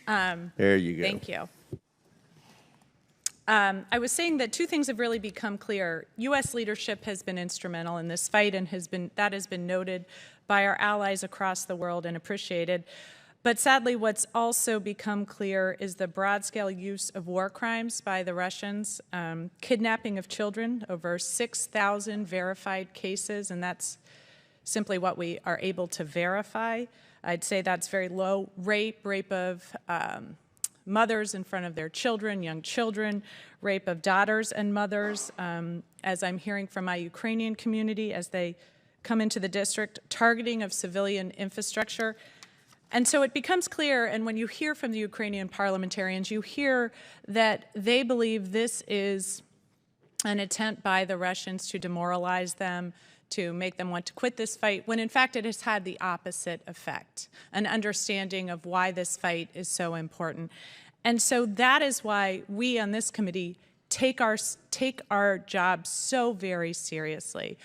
questions. There you go. Thank you. I was saying that two things have really become clear. U.S. leadership has been instrumental in this fight, and that has been noted by our allies across the world and appreciated. But sadly, what's also become clear is the broad-scale use of war crimes by the Russians, kidnapping of children, over 6,000 verified cases, and that's simply what we are able to verify. I'd say that's very low. Rape of mothers in front of their children, young children, rape of daughters and mothers, as I'm hearing from my Ukrainian community as they come into the district, targeting of civilian infrastructure. And so it becomes clear, and when you hear from the Ukrainian parliamentarians, you hear that they believe this is an attempt by the Russians to demoralize them, to make them want to quit this fight, when in fact it has had the opposite effect, an understanding of why this fight is so important. And so that is why we on this committee take our job so very seriously,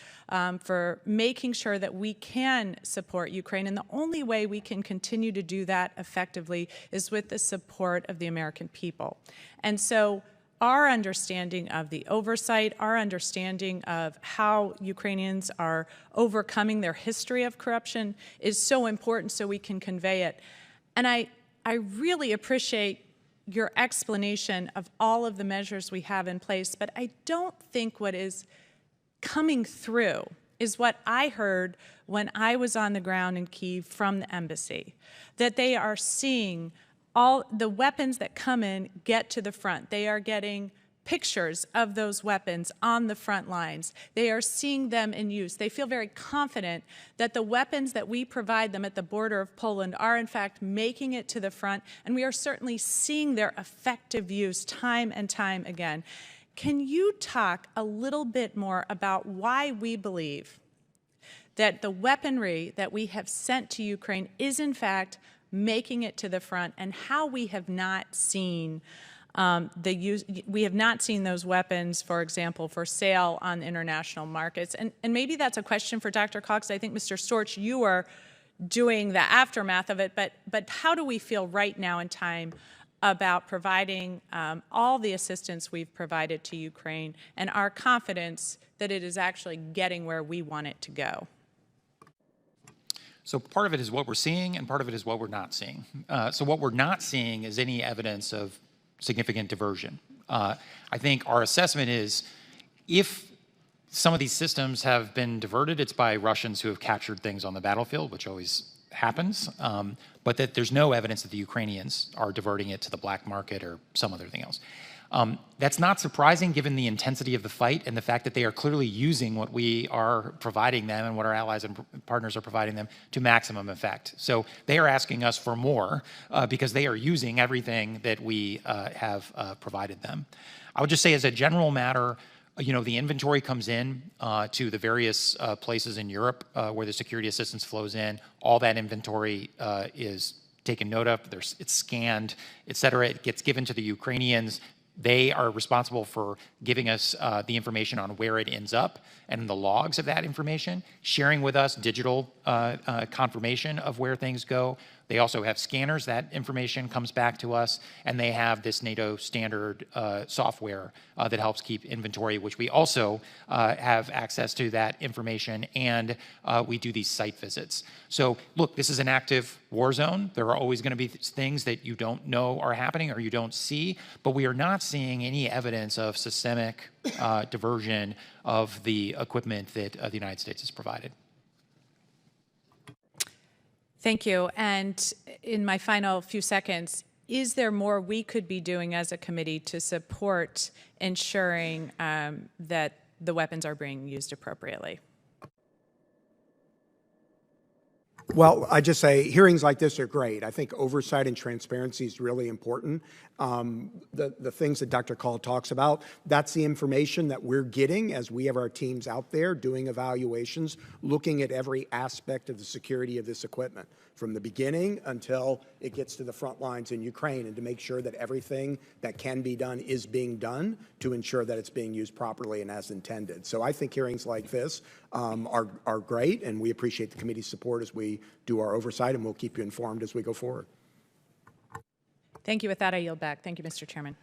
for making sure that we can support Ukraine. And the only way we can continue to do that effectively is with the support of the American people. And so our understanding of the oversight, our understanding of how Ukrainians are overcoming their history of corruption is so important so we can convey it. And I really appreciate your explanation of all of the measures we have in place, but I don't think what is coming through is what I heard when I was on the ground in Kyiv from the embassy, that they are seeing all the weapons that come in get to the front. They are getting pictures of those weapons on the front lines. They are seeing them in use. They feel very confident that the weapons that we provide them at the border of Poland are in fact making it to the front, and we are certainly seeing their effective use time and time again. Can you talk a little bit more about why we believe that the weaponry that we have sent to Ukraine is in fact making it to the front, and how we have not seen we have not seen those weapons, for example, for sale on international markets? And maybe that's a question for Dr. Cox. I think, Mr. Storch, you are doing the aftermath of it, but how do we feel right now in time about providing all the assistance we've provided to Ukraine and our confidence that it is actually getting where we want it to go? So part of it is what we're seeing, and part of it is what we're not seeing. So what we're not seeing is any evidence of significant diversion. I think our assessment is if some of these systems have been diverted, it's by Russians who have captured things on the battlefield, which always happens, but that there's no evidence that the Ukrainians are diverting it to the black market or some other thing else. That's not surprising given the intensity of the fight and the fact that they are clearly using what we are providing them and what our allies and partners are providing them to maximum effect. So they are asking us for more because they are using everything that we have provided them. I would just say as a general matter, you know, the inventory comes in to the various places in Europe where the security assistance flows in. All that inventory is taken note of, it's scanned, et cetera. It gets given to the Ukrainians. They are responsible for giving us the information on where it ends up and the logs of that information, sharing with us digital confirmation of where things go. They also have scanners. That information comes back to us, and they have this NATO standard software that helps keep inventory, which we also have access to that information, and we do these site visits. So look, this is an active war zone. There are always going to be things that you don't know are happening or you don't see, but we are not seeing any evidence of systemic diversion of the equipment that the United States has provided. Thank you. And in my final few seconds, is there more we could be doing as a committee to support ensuring that the weapons are being used appropriately? Well, I just say hearings like this are great. I think oversight and transparency is really important. The things that Dr. Call talks about, that's the information that we're getting as we have our teams out there doing evaluations, looking at every aspect of the security of this equipment from the beginning until it gets to the front lines in Ukraine, and to make sure that everything that can be done is being done to ensure that it's being used properly and as intended. So I think hearings like this are great, and we appreciate the committee's support as we do our oversight, and we'll keep you informed as we go forward. Thank you. With that, I yield back. Thank you, Mr. Chairman.